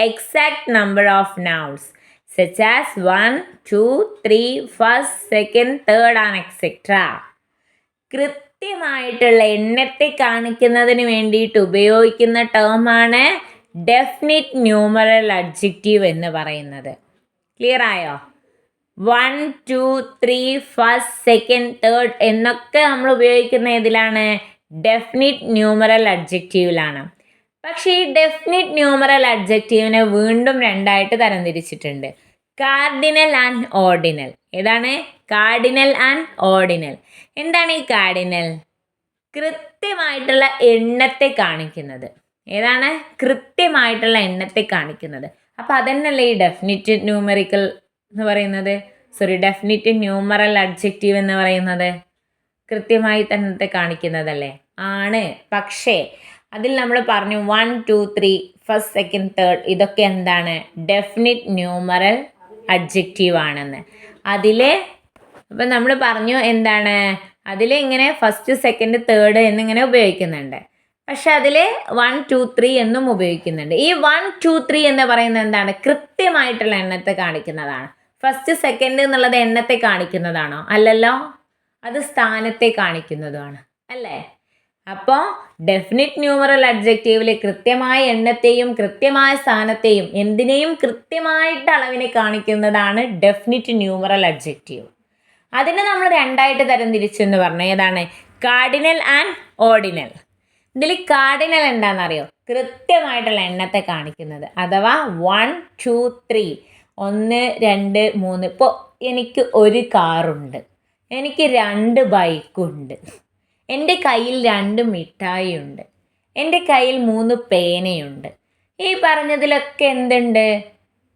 exact number of nouns such as 1, 2, 3, first, second, third and etc. കൃത്യമായിട്ടുള്ള എണ്ണത്തെ കാണിക്കുന്നതിന് വേണ്ടിയിട്ട് ഉപയോഗിക്കുന്ന ടേമാണ് definite numeral adjective എന്ന് പറയുന്നത്. ക്ലിയർ ആയോ? 1, 2, 3, ഫസ്റ്റ്, സെക്കൻഡ്, തേർഡ് എന്നൊക്കെ നമ്മൾ ഉപയോഗിക്കുന്ന ഏതിലാണ്? ഡെഫിനിറ്റ് ന്യൂമറൽ അഡ്ജക്റ്റീവിലാണ്. പക്ഷേ ഈ ഡെഫിനിറ്റ് ന്യൂമറൽ അഡ്ജക്റ്റീവിനെ വീണ്ടും 2 തരംതിരിച്ചിട്ടുണ്ട്. Cardinal and ordinal. ഏതാണ്? Cardinal and ordinal. എന്താണ് ഈ കാർഡിനൽ? കൃത്യമായിട്ടുള്ള എണ്ണത്തെ കാണിക്കുന്നത്. ഏതാണ്? കൃത്യമായിട്ടുള്ള എണ്ണത്തെ കാണിക്കുന്നത്. അപ്പോൾ അതന്നല്ലേ ഈ ഡെഫിനിറ്റ് ന്യൂമറിക്കൽ എന്ന് പറയുന്നത്? ഡെഫിനിറ്റ് ന്യൂമറൽ അഡ്ജക്റ്റീവ് എന്ന് പറയുന്നത് കൃത്യമായി തന്നെ കാണിക്കുന്നതല്ലേ? ആണ്. പക്ഷേ അതിൽ നമ്മൾ പറഞ്ഞു 1, 2, 3, ഫസ്റ്റ്, സെക്കൻഡ്, തേർഡ് ഇതൊക്കെ എന്താണ്? ഡെഫിനിറ്റ് ന്യൂമറൽ അഡ്ജക്റ്റീവ് ആണെന്ന്. അപ്പം നമ്മൾ പറഞ്ഞു എന്താണ്? ഇങ്ങനെ ഫസ്റ്റ്, സെക്കൻഡ്, തേർഡ് എന്നിങ്ങനെ ഉപയോഗിക്കുന്നുണ്ട്. പക്ഷെ 1, 2, 3 എന്നും ഉപയോഗിക്കുന്നുണ്ട്. ഈ 1, 2, 3 എന്ന് പറയുന്നത് എന്താണ്? കൃത്യമായിട്ടുള്ള എണ്ണത്തെ കാണിക്കുന്നതാണ്. ഫസ്റ്റ്, സെക്കൻഡ് എന്നുള്ളത് എണ്ണത്തെ കാണിക്കുന്നതാണോ? അല്ലല്ലോ, അത് സ്ഥാനത്തെ കാണിക്കുന്നതുമാണ് അല്ലേ? അപ്പോൾ ഡെഫിനിറ്റ് ന്യൂമറൽ അഡ്ജക്റ്റീവിൽ കൃത്യമായ എണ്ണത്തെയും കൃത്യമായ സ്ഥാനത്തെയും എന്തിനേയും കൃത്യമായിട്ട് അളവിനെ കാണിക്കുന്നതാണ് ഡെഫിനിറ്റ് ന്യൂമറൽ അഡ്ജക്റ്റീവ്. അതിനെ നമ്മൾ 2 തരംതിരിച്ചെന്ന് പറഞ്ഞു. ഏതാണ്? Cardinal and ordinal. ഇതിൽ കാർഡിനൽ എന്താണെന്നറിയോ? കൃത്യമായിട്ടുള്ള എണ്ണത്തെ കാണിക്കുന്നത്. അഥവാ 1, 2, 3, 1, 2, 3. ഇപ്പോൾ എനിക്ക് ഒരു കാറുണ്ട്, എനിക്ക് 2 ബൈക്കുണ്ട്, എൻ്റെ കയ്യിൽ 2 മിഠായി ഉണ്ട്, എൻ്റെ കയ്യിൽ 3 പേനയുണ്ട്. ഈ പറഞ്ഞതിലൊക്കെ എന്തുണ്ട്?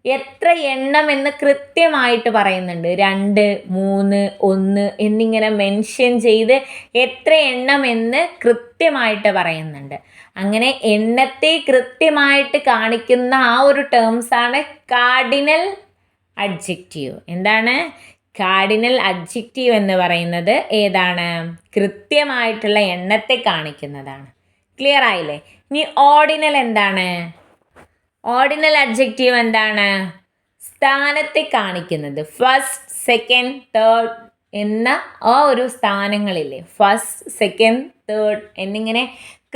എത്ര എണ്ണം എന്ന് കൃത്യമായിട്ട് പറയുന്നുണ്ട്. 2, 3, 1 എന്നിങ്ങനെ മെൻഷൻ ചെയ്ത് എത്ര എണ്ണം എന്ന് കൃത്യമായിട്ട് പറയുന്നുണ്ട്. അങ്ങനെ എണ്ണത്തെ കൃത്യമായിട്ട് കാണിക്കുന്ന ആ ഒരു ടേംസാണ് കാർഡിനൽ അഡ്ജക്റ്റീവ്. എന്താണ്? കാർഡിനൽ അഡ്ജക്റ്റീവ് എന്ന് പറയുന്നത് ഏതാണ്? കൃത്യമായിട്ടുള്ള എണ്ണത്തെ കാണിക്കുന്നതാണ്. ക്ലിയർ ആയില്ലേ? ഇനി ഓർഡിനൽ എന്താണ്? ഓർഡിനൽ അഡ്ജക്റ്റീവ് എന്താണ്? സ്ഥാനത്തെ കാണിക്കുന്നത്. ഫസ്റ്റ്, സെക്കൻഡ്, തേർഡ് എന്ന ആ ഒരു സ്ഥാനങ്ങളില്ലേ, ഫസ്റ്റ്, സെക്കൻഡ്, തേർഡ് എന്നിങ്ങനെ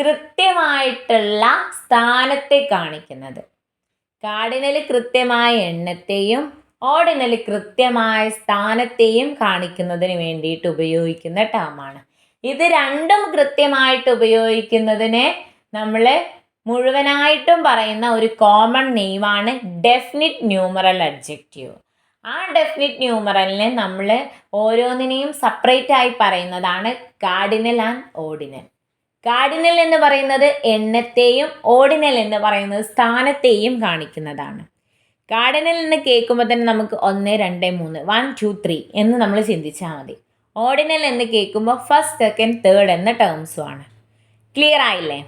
കൃത്യമായിട്ടുള്ള സ്ഥാനത്തെ കാണിക്കുന്നത്. കാർഡിനൽ കൃത്യമായ എണ്ണത്തെയും ഓർഡിനൽ കൃത്യമായ സ്ഥാനത്തെയും കാണിക്കുന്നതിന് വേണ്ടിയിട്ട് ഉപയോഗിക്കുന്ന ടേമാണ്. ഇത് രണ്ടും കൃത്യമായിട്ട് ഉപയോഗിക്കുന്നതിനെ നമ്മൾ മുഴുവനായിട്ടും പറയുന്ന ഒരു കോമൺ നെയിമാണ് ഡെഫിനിറ്റ് ന്യൂമറൽ അഡ്ജക്റ്റീവ്. ആ ഡെഫിനിറ്റ് ന്യൂമറലിനെ നമ്മൾ ഓരോന്നിനെയും സെപ്പറേറ്റ് ആയി പറയുന്നതാണ് കാർഡിനൽ ആൻഡ് ഓർഡിനൽ. കാർഡിനൽ എന്ന് പറയുന്നത് എണ്ണത്തെയും ഓർഡിനൽ എന്ന് പറയുന്നത് സ്ഥാനത്തെയും കാണിക്കുന്നതാണ്. കാർഡിനൽ എന്ന് കേൾക്കുമ്പോൾ തന്നെ നമുക്ക് 1, 2, 3, 1, 2, 3 എന്ന് നമ്മൾ ചിന്തിച്ചാൽ മതി. ഓർഡിനൽ എന്ന് കേൾക്കുമ്പോൾ ഫസ്റ്റ്, സെക്കൻഡ്, തേർഡ് എന്ന ടേംസുമാണ്. ക്ലിയർ ആയില്ലേ?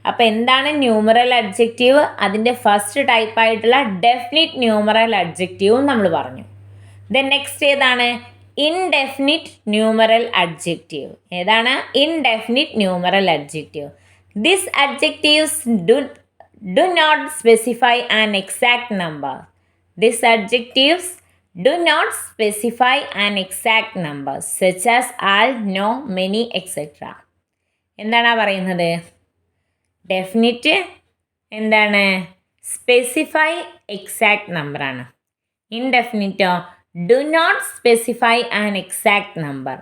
അപ്പോൾ എന്താണ് ന്യൂമറൽ അഡ്ജക്റ്റീവ്? അതിൻ്റെ ഫസ്റ്റ് ടൈപ്പായിട്ടുള്ള ഡെഫിനിറ്റ് ന്യൂമറൽ അഡ്ജക്റ്റീവും നമ്മൾ പറഞ്ഞു. ദെൻ നെക്സ്റ്റ് ഏതാണ്? Indefinite numeral adjective. ഏതാണ്? Indefinite numeral adjective. This adjectives do not specify an exact number. This adjectives do not specify an exact number such as all, no, many, etc. എന്താണ് പറയുന്നത്? Definite എന്താണ്? Specify exact നമ്പറാണ്. ഇൻഡെഫിനിറ്റോ do not specify an exact number.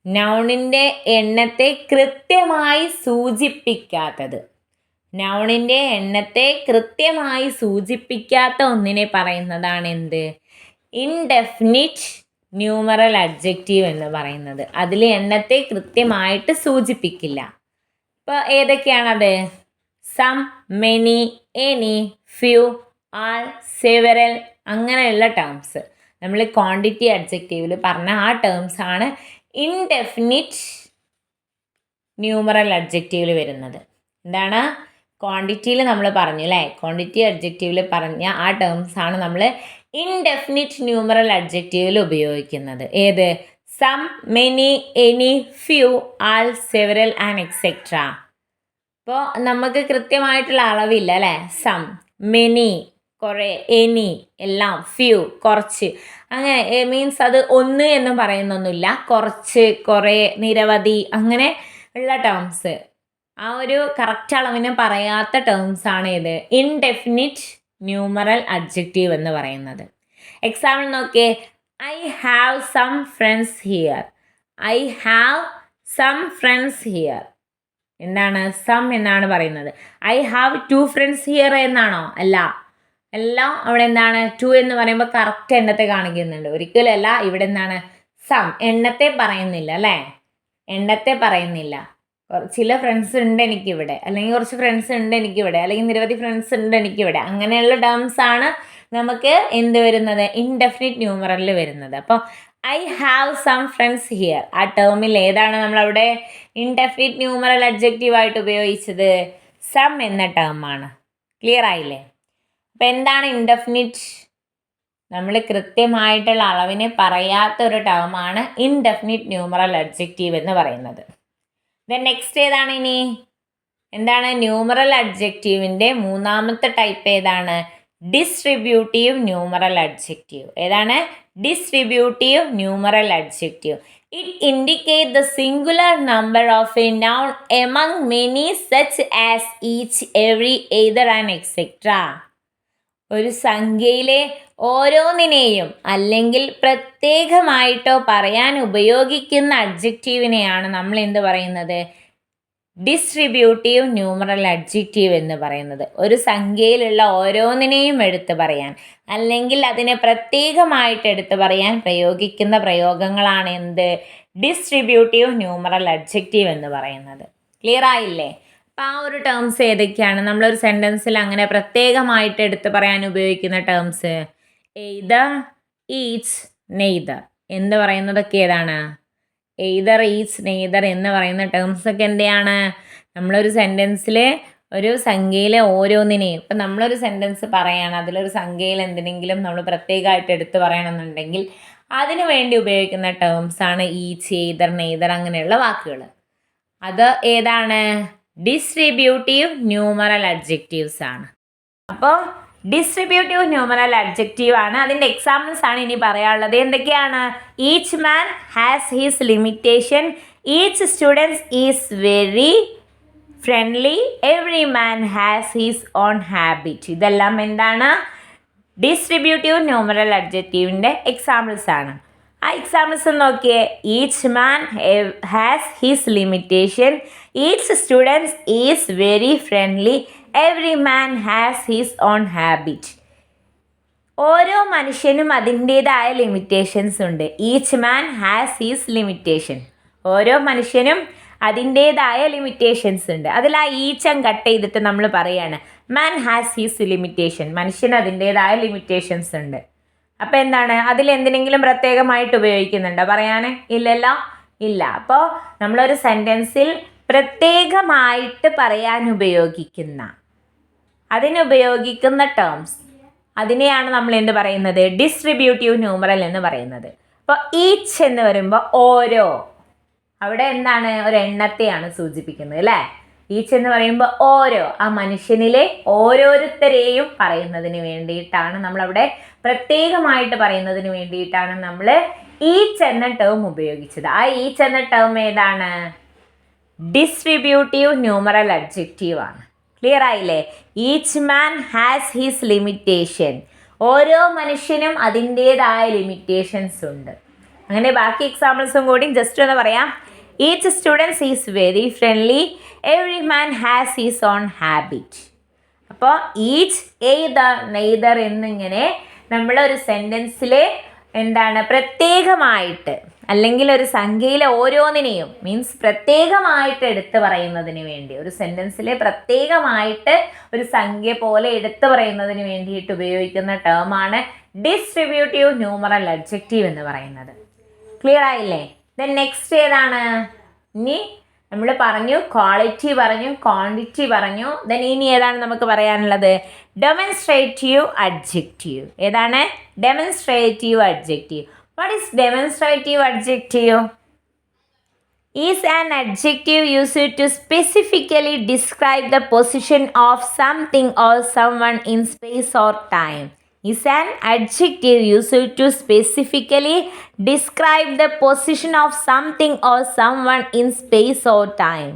നൗണിൻ്റെ എണ്ണത്തെ കൃത്യമായി സൂചിപ്പിക്കാത്തത്. നൗണിൻ്റെ എണ്ണത്തെ കൃത്യമായി സൂചിപ്പിക്കാത്ത ഒന്നിനെ പറയുന്നതാണ് എന്ത്? ഇൻഡെഫിനിറ്റ് ന്യൂമറൽ അഡ്ജക്റ്റീവ് എന്ന് പറയുന്നത്. അതിൽ എണ്ണത്തെ കൃത്യമായിട്ട് സൂചിപ്പിക്കില്ല. ഇപ്പോൾ ഏതൊക്കെയാണത്? Some, many, any, few, all, several അങ്ങനെയുള്ള ടേംസ്. നമ്മൾ ക്വാണ്ടിറ്റി അഡ്ജക്റ്റീവിൽ പറഞ്ഞ ആ ടേംസ് ആണ് ഇൻഡെഫിനിറ്റ് ന്യൂമറൽ അഡ്ജക്റ്റീവിൽ വരുന്നത്. എന്താണ്? ക്വാണ്ടിറ്റിയിൽ നമ്മൾ പറഞ്ഞു അല്ലേ? ക്വാണ്ടിറ്റി അഡ്ജക്റ്റീവിൽ പറഞ്ഞ ആ ടേംസ് ആണ് നമ്മൾ ഇൻഡെഫിനിറ്റ് ന്യൂമറൽ അഡ്ജക്റ്റീവിൽ ഉപയോഗിക്കുന്നത്. ഏത്? Some, many, any, few, all, several and etcetera. ഇപ്പോൾ നമുക്ക് കൃത്യമായിട്ടുള്ള അളവില്ല അല്ലേ? സം, മെനി കുറേ, എനി എല്ലാം, ഫ്യൂ കുറച്ച്, അങ്ങനെ മീൻസ് അത് ഒന്ന് എന്നും പറയുന്നൊന്നുമില്ല. കുറച്ച്, കുറേ, നിരവധി അങ്ങനെ ഉള്ള ടേംസ്. ആ ഒരു കറക്റ്റ് അളവിന് പറയാത്ത ടേംസ് ആണ് ഇത് ഇൻഡെഫിനിറ്റ് ന്യൂമറൽ അഡ്ജക്റ്റീവ് എന്ന് പറയുന്നത്. എക്സാമ്പിൾ നോക്കിയേ. I have some friends here. I have some friends here. എന്താണ്? സം എന്നാണ് പറയുന്നത്. ഐ ഹാവ് 2 ഫ്രണ്ട്സ് ഹിയർ എന്നാണോ? അല്ല. എല്ലാം അവിടെ എന്താണ്? 2 എന്ന് പറയുമ്പോൾ കറക്റ്റ് എണ്ണത്തെ കാണിക്കുന്നുണ്ട്. ഒരിക്കലല്ല. ഇവിടെ എന്താണ്? സം എണ്ണത്തെ പറയുന്നില്ല അല്ലേ? എണ്ണത്തെ പറയുന്നില്ല. ചില ഫ്രണ്ട്സ് ഉണ്ട് എനിക്കിവിടെ, അല്ലെങ്കിൽ കുറച്ച് ഫ്രണ്ട്സ് ഉണ്ട് എനിക്കിവിടെ, അല്ലെങ്കിൽ നിരവധി ഫ്രണ്ട്സ് ഉണ്ട് എനിക്കിവിടെ, അങ്ങനെയുള്ള ടേംസ് ആണ് നമുക്ക് എന്ത് വരുന്നത്? ഇൻഡെഫിനിറ്റ് ന്യൂമറലിൽ വരുന്നത്. അപ്പോൾ I have some friends here ആ ടേമിൽ ഏതാണ് നമ്മളവിടെ ഇൻഡെഫിനിറ്റ് ന്യൂമറൽ അഡ്ജക്റ്റീവായിട്ട് ഉപയോഗിച്ചത്? സം എന്ന ടേമാണ്. ക്ലിയർ ആയില്ലേ? അപ്പം എന്താണ് ഇൻഡെഫിനിറ്റ്? നമ്മൾ കൃത്യമായിട്ടുള്ള അളവിനെ പറയാത്ത ഒരു ടേമാണ് ഇൻഡെഫിനിറ്റ് ന്യൂമറൽ അഡ്ജക്റ്റീവ് എന്ന് പറയുന്നത്. ദെൻ നെക്സ്റ്റ് ഏതാണ് ഇനി? എന്താണ്? ന്യൂമറൽ അഡ്ജക്റ്റീവിൻ്റെ മൂന്നാമത്തെ ടൈപ്പ് ഏതാണ്? Distributive numeral adjective. ഏതാണ്? Distributive numeral adjective. It indicate the singular number of a noun among many such as each, every, either and etcetera. ഒരു സംഖ്യയിലെ ഓരോന്നിനെയും അല്ലെങ്കിൽ പ്രത്യേകമായിട്ടോ പറയാൻ ഉപയോഗിക്കുന്ന അഡ്ജക്റ്റീവിനെയാണ് നമ്മൾ എന്ത് പറയുന്നത്? ഡിസ്ട്രിബ്യൂട്ടീവ് ന്യൂമറൽ അഡ്ജക്റ്റീവ് എന്ന് പറയുന്നത്. ഒരു സംഖ്യയിലുള്ള ഓരോന്നിനെയും എടുത്തു പറയാൻ അല്ലെങ്കിൽ അതിനെ പ്രത്യേകമായിട്ട് എടുത്തു പറയാൻ പ്രയോഗിക്കുന്ന പ്രയോഗങ്ങളാണ് എന്ത്? ഡിസ്ട്രിബ്യൂട്ടീവ് ന്യൂമറൽ അഡ്ജക്റ്റീവ് എന്ന് പറയുന്നത്. ക്ലിയർ ആയില്ലേ? അപ്പോൾ ആ ഒരു ടേംസ് ഏതൊക്കെയാണ്? നമ്മളൊരു സെൻറ്റൻസിൽ അങ്ങനെ പ്രത്യേകമായിട്ട് എടുത്തു പറയാൻ ഉപയോഗിക്കുന്ന ടേംസ് എയ്തർ, ഈച്ച്, നെയ്തർ എന്ന് പറയുന്നതൊക്കെ ഏതാണ്? എയ്തർ, ഈച്ച്, നെയ്തർ എന്ന് പറയുന്ന ടേംസൊക്കെ എന്തെയാണ്? നമ്മളൊരു സെൻറ്റൻസിൽ ഒരു സംഖ്യയിലെ ഓരോന്നിനെയും, ഇപ്പം നമ്മളൊരു സെൻറ്റൻസ് പറയുകയാണ്, അതിലൊരു സംഖ്യയിൽ എന്തിനെങ്കിലും നമ്മൾ പ്രത്യേകമായിട്ട് എടുത്തു പറയണമെന്നുണ്ടെങ്കിൽ അതിനു വേണ്ടി ഉപയോഗിക്കുന്ന ടേംസാണ് ഈച്ച്, എയ്തർ, നെയ്തർ അങ്ങനെയുള്ള വാക്കുകൾ. അത് ഏതാണ്? ഡിസ്ട്രിബ്യൂട്ടീവ് ന്യൂമറൽ അഡ്ജക്റ്റീവ്സ് ആണ്. അപ്പോൾ ഡിസ്ട്രിബ്യൂട്ടീവ് ന്യൂമറൽ അഡ്ജക്റ്റീവ് ആണ്. അതിൻ്റെ എക്സാമ്പിൾസ് ആണ് ഇനി പറയാനുള്ളത്. എന്തൊക്കെയാണ്? Each man has he's limitation, each students is very friendly, every man has he's on habit. ഇതെല്ലാം എന്താണ്? ഡിസ്ട്രിബ്യൂട്ടീവ് ന്യൂമറൽ അഡ്ജക്റ്റീവിൻ്റെ എക്സാമ്പിൾസ് ആണ്. ആ എക്സാമ്പിൾസ് നോക്കിയേ. Each man has his limitation, each students is very friendly, every man has his own habit. ഓരോ മനുഷ്യനും അതിൻ്റേതായ limitations ഉണ്ട്. Each man has his limitation. ഓരോ മനുഷ്യനും അതിൻ്റേതായ ലിമിറ്റേഷൻസ് ഉണ്ട്. അതിൽ ആ ഈച്ചം കട്ട് ചെയ്തിട്ട് നമ്മൾ പറയാണ് മാൻ ഹാസ് ഹിസ് ലിമിറ്റേഷൻ. മനുഷ്യന് അതിൻ്റേതായ ലിമിറ്റേഷൻസ് ഉണ്ട്. അപ്പോൾ എന്താണ്? അതിലെന്തിനെങ്കിലും പ്രത്യേകമായിട്ട് ഉപയോഗിക്കുന്നുണ്ടോ പറയാൻ? ഇല്ലല്ലോ, ഇല്ല. അപ്പോൾ നമ്മളൊരു സെൻറ്റൻസിൽ പ്രത്യേകമായിട്ട് പറയാൻ ഉപയോഗിക്കുന്ന, അതിനുപയോഗിക്കുന്ന ടേംസ്, അതിനെയാണ് നമ്മൾ എന്ത് പറയുന്നത്, ഡിസ്ട്രിബ്യൂട്ടീവ് ന്യൂമറൽ എന്ന് പറയുന്നത്. അപ്പോൾ ഈച്ച് എന്ന് വരുമ്പോൾ ഓരോ, അവിടെ എന്താണ്, ഒരു എണ്ണത്തെയാണ് സൂചിപ്പിക്കുന്നത് അല്ലേ. ഈച്ച് എന്ന് പറയുമ്പോൾ ഓരോ, ആ മനുഷ്യനിലെ ഓരോരുത്തരെയും പറയുന്നതിന് വേണ്ടിയിട്ടാണ് നമ്മളവിടെ പ്രത്യേകമായിട്ട് പറയുന്നതിന് വേണ്ടിയിട്ടാണ് നമ്മൾ ഈച്ച് എന്ന ടേം ഉപയോഗിച്ചത്. ആ ഈച്ച് എന്ന ടേം ഏതാണ്, ഡിസ്ട്രിബ്യൂട്ടീവ് ന്യൂമറൽ അഡ്ജക്റ്റീവ് ആണ്. ക്ലിയർ ആയില്ലേ. Each man has his limitation, ഓരോ മനുഷ്യനും അതിൻ്റേതായ ലിമിറ്റേഷൻസ് ഉണ്ട്. അങ്ങനെ ബാക്കി എക്സാമ്പിൾസും കൂടി ജസ്റ്റ് ഒന്ന് പറയാം. Each students is very friendly, every man has his own habit. അപ്പോൾ ഈച്ച്, എയ്തർ, നെയ്തർ എന്നിങ്ങനെ നമ്മളൊരു സെൻറ്റൻസിലെ എന്താണ് പ്രത്യേകമായിട്ട്, അല്ലെങ്കിൽ ഒരു സംഖ്യയിലെ ഓരോന്നിനെയും മീൻസ് പ്രത്യേകമായിട്ട് എടുത്തു പറയുന്നതിന് വേണ്ടി, ഒരു സെൻറ്റൻസിലെ പ്രത്യേകമായിട്ട് ഒരു സംഖ്യ പോലെ എടുത്തു പറയുന്നതിന് വേണ്ടിയിട്ട് ഉപയോഗിക്കുന്ന ടേമാണ് ഡിസ്ട്രിബ്യൂട്ടീവ് ന്യൂമറൽ അഡ്ജക്റ്റീവ് എന്ന് പറയുന്നത്. ക്ലിയർ ആയില്ലേ. ദെൻ നെക്സ്റ്റ് ഏതാണ്, ഇനി നമ്മൾ പറഞ്ഞു ക്വാളിറ്റി പറഞ്ഞു, ക്വാണ്ടിറ്റി പറഞ്ഞു. ദെൻ ഇനി ഏതാണ് നമുക്ക് പറയാനുള്ളത്, ഡെമോൺസ്ട്രേറ്റീവ് അഡ്ജക്റ്റീവ്. ഏതാണ്, demonstrative adjective. What is demonstrative adjective? Is an adjective used to specifically describe the position of something or someone in space or time. Is an adjective used to specifically describe the position of something or someone in space or time.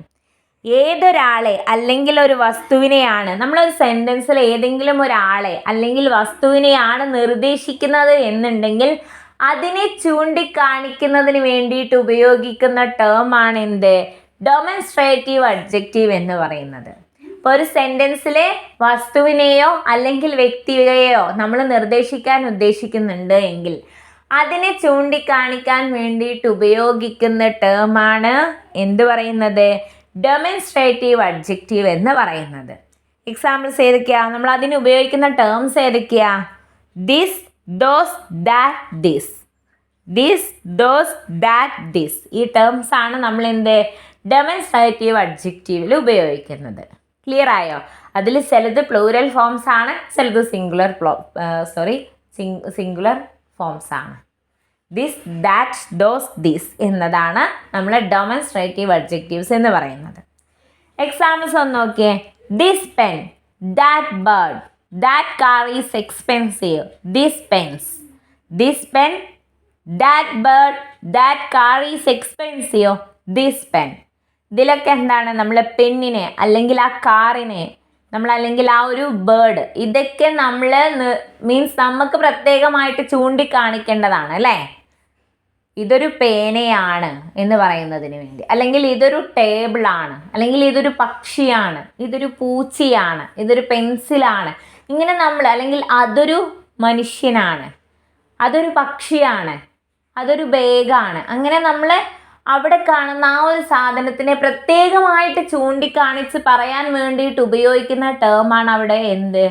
ഏതൊരാളെ അല്ലെങ്കിൽ ഒരു വസ്തുവിനെയാണ് നമ്മളൊരു സെൻറ്റൻസിൽ ഏതെങ്കിലും ഒരാളെ അല്ലെങ്കിൽ വസ്തുവിനെയാണ് നിർദ്ദേശിക്കുന്നത് എന്നുണ്ടെങ്കിൽ അതിനെ ചൂണ്ടിക്കാണിക്കുന്നതിന് വേണ്ടിയിട്ട് ഉപയോഗിക്കുന്ന ടേമാണ് എന്ത്, ഡെമോൺസ്ട്രേറ്റീവ് അഡ്ജക്റ്റീവ് എന്ന് പറയുന്നത്. ഇപ്പോൾ ഒരു സെൻറ്റൻസിലെ വസ്തുവിനെയോ അല്ലെങ്കിൽ വ്യക്തിയെയോ നമ്മൾ നിർദ്ദേശിക്കാൻ ഉദ്ദേശിക്കുന്നുണ്ട് എങ്കിൽ അതിനെ ചൂണ്ടിക്കാണിക്കാൻ വേണ്ടിയിട്ട് ഉപയോഗിക്കുന്ന ടേമാണ് എന്ത് പറയുന്നത്, ഡെമോൺസ്ട്രേറ്റീവ് അഡ്ജക്റ്റീവ് എന്ന് പറയുന്നത്. എക്സാമ്പിൾസ് ഏതൊക്കെയാണ്, നമ്മൾ അതിന് ഉപയോഗിക്കുന്ന ടേംസ് ഏതൊക്കെയാണ്, this, those, that, this. This, those, that, this. ഈ ടേംസ് ആണ് നമ്മൾ എന്ത് ഡെമോൺസ്ട്രേറ്റീവ് അഡ്ജക്റ്റീവിൽ ഉപയോഗിക്കുന്നത്. ക്ലിയർ ആയോ. അതിൽ ചിലത് പ്ലൂരൽ ഫോംസ് ആണ്, ചിലത് സിംഗുലർ ഫോംസ് ആണ്. ദിസ്, ദാറ്റ്, ദോസ്, ദിസ് എന്നതാണ് നമ്മൾ ഡെമോൺസ്ട്രേറ്റീവ് അഡ്ജക്റ്റീവ്സ് എന്ന് പറയുന്നത്. എക്സാമ്പിൾസ് ഒന്ന് നോക്കിയേ. This pen, that bird, that car is expensive, this pens. This pen, that bird, that car is expensive, this pen. ഇതിലൊക്കെ എന്താണ്, നമ്മൾ പെന്നിനെ അല്ലെങ്കിൽ ആ കാറിനെ നമ്മൾ അല്ലെങ്കിൽ ആ ഒരു ബേർഡ്, ഇതൊക്കെ നമ്മൾ മീൻസ് നമുക്ക് പ്രത്യേകമായിട്ട് ചൂണ്ടിക്കാണിക്കേണ്ടതാണ് അല്ലേ. ഇതൊരു പേനയാണ് എന്ന് പറയുന്നതിന് വേണ്ടി, അല്ലെങ്കിൽ ഇതൊരു ടേബിളാണ്, അല്ലെങ്കിൽ ഇതൊരു പക്ഷിയാണ്, ഇതൊരു പൂച്ചയാണ്, ഇതൊരു പെൻസിലാണ്. ഇങ്ങനെ നമ്മൾ, അല്ലെങ്കിൽ അതൊരു മനുഷ്യനാണ്, അതൊരു പക്ഷിയാണ്, അതൊരു ബാഗാണ്. അങ്ങനെ നമ്മൾ അവിടെ കാണുന്ന ആ ഒരു സാധനത്തിനെ പ്രത്യേകമായിട്ട് ചൂണ്ടിക്കാണിച്ച് പറയാൻ വേണ്ടിയിട്ട് ഉപയോഗിക്കുന്ന ടേമാണ് അവിടെ എന്ത്,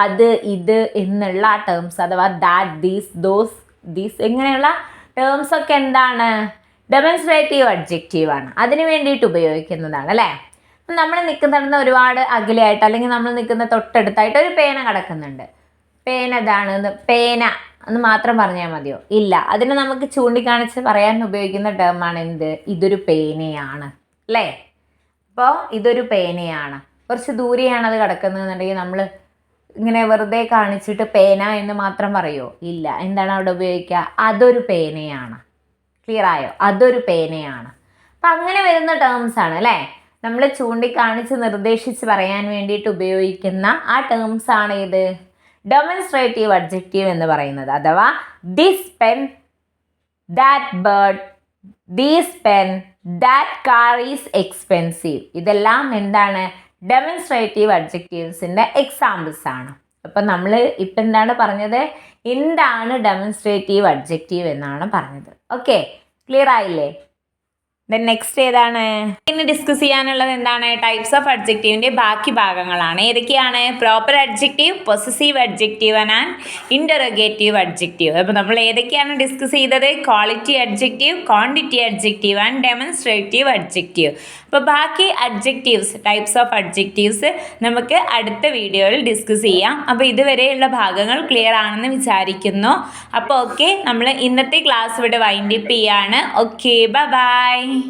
അത്, ഇത് എന്നുള്ള ആ ടേംസ്, അഥവാ ദാറ്റ്, ദീസ്, ദോസ്, ദീസ് ഇങ്ങനെയുള്ള ടേംസ് ഒക്കെ എന്താണ്, ഡെമോൺസ്ട്രേറ്റീവ് അഡ്ജക്റ്റീവ് ആണ്. അതിന് വേണ്ടിയിട്ട് ഉപയോഗിക്കുന്നതാണ് അല്ലേ. നമ്മൾ നിൽക്കുന്നിടന്ന് ഒരുപാട് അകലെയായിട്ട് അല്ലെങ്കിൽ നമ്മൾ നിൽക്കുന്ന തൊട്ടടുത്തായിട്ട് ഒരു പേന കിടക്കുന്നുണ്ട്. പേന ഇതാണ്, പേന എന്ന് മാത്രം പറഞ്ഞാൽ മതിയോ? ഇല്ല. അതിനെ നമുക്ക് ചൂണ്ടിക്കാണിച്ച് പറയാൻ ഉപയോഗിക്കുന്ന ടേമാണ് എന്ത്, ഇതൊരു പേനയാണ് അല്ലേ. അപ്പോൾ ഇതൊരു പേനയാണ്. കുറച്ച് ദൂരെയാണ് അത് കിടക്കുന്നതെന്നുണ്ടെങ്കിൽ നമ്മൾ ഇങ്ങനെ വെറുതെ കാണിച്ചിട്ട് പേന എന്ന് മാത്രം പറയുമോ? ഇല്ല. എന്താണ് അവിടെ ഉപയോഗിക്കുക, അതൊരു പേനയാണ്. ക്ലിയർ ആയോ, അതൊരു പേനയാണ്. അപ്പം അങ്ങനെ വരുന്ന ടേംസ് ആണ് അല്ലേ. നമ്മൾ ചൂണ്ടിക്കാണിച്ച് നിർദ്ദേശിച്ച് പറയാൻ വേണ്ടിയിട്ട് ഉപയോഗിക്കുന്ന ആ ടേംസ് ആണ് ഇത് ഡെമോൺസ്ട്രേറ്റീവ് അഡ്ജക്റ്റീവ് എന്ന് പറയുന്നത്. അഥവാ this pen, that bird, these pen, that car is expensive. ഇതെല്ലാം എന്താണ്, ഡെമോൺസ്ട്രേറ്റീവ് അഡ്ജക്റ്റീവ്സിൻ്റെ എക്സാമ്പിൾസ് ആണ്. അപ്പം നമ്മൾ ഇപ്പം എന്താണ് പറഞ്ഞത്, എന്താണ് ഡെമോൺസ്ട്രേറ്റീവ് അഡ്ജക്റ്റീവ് എന്നാണ് പറഞ്ഞത്. ഓക്കെ, ക്ലിയർ ആയില്ലേ. ദെൻ നെക്സ്റ്റ് ഏതാണ്? ഇനി ഡിസ്കസ് ചെയ്യാനുള്ളത് എന്താണ്? ടൈപ്സ് ഓഫ് അഡ്ജക്റ്റീവിന്റെ ബാക്കി ഭാഗങ്ങളാണ്. ഏതൊക്കെയാണ്? Proper adjective, possessive adjective and interrogative adjective. അപ്പോൾ നമ്മൾ ഏതൊക്കെയാണ് ഡിസ്കസ് ചെയ്തത്? Quality adjective, quantity adjective and demonstrative adjective. അപ്പോൾ ബാക്കി അഡ്ജക്റ്റീവ്സ്, ടൈപ്സ് ഓഫ് അഡ്ജക്റ്റീവ്സ് നമുക്ക് അടുത്ത വീഡിയോയിൽ ഡിസ്കസ് ചെയ്യാം. അപ്പോൾ ഇതുവരെയുള്ള ഭാഗങ്ങൾ ക്ലിയർ ആണെന്ന് വിചാരിക്കുന്നു. അപ്പോൾ ഓക്കെ, നമ്മൾ ഇന്നത്തെ ക്ലാസ് ഇവിടെ വൈൻഡ് അപ്പ് ചെയ്യാണ്. Okay, bye bye.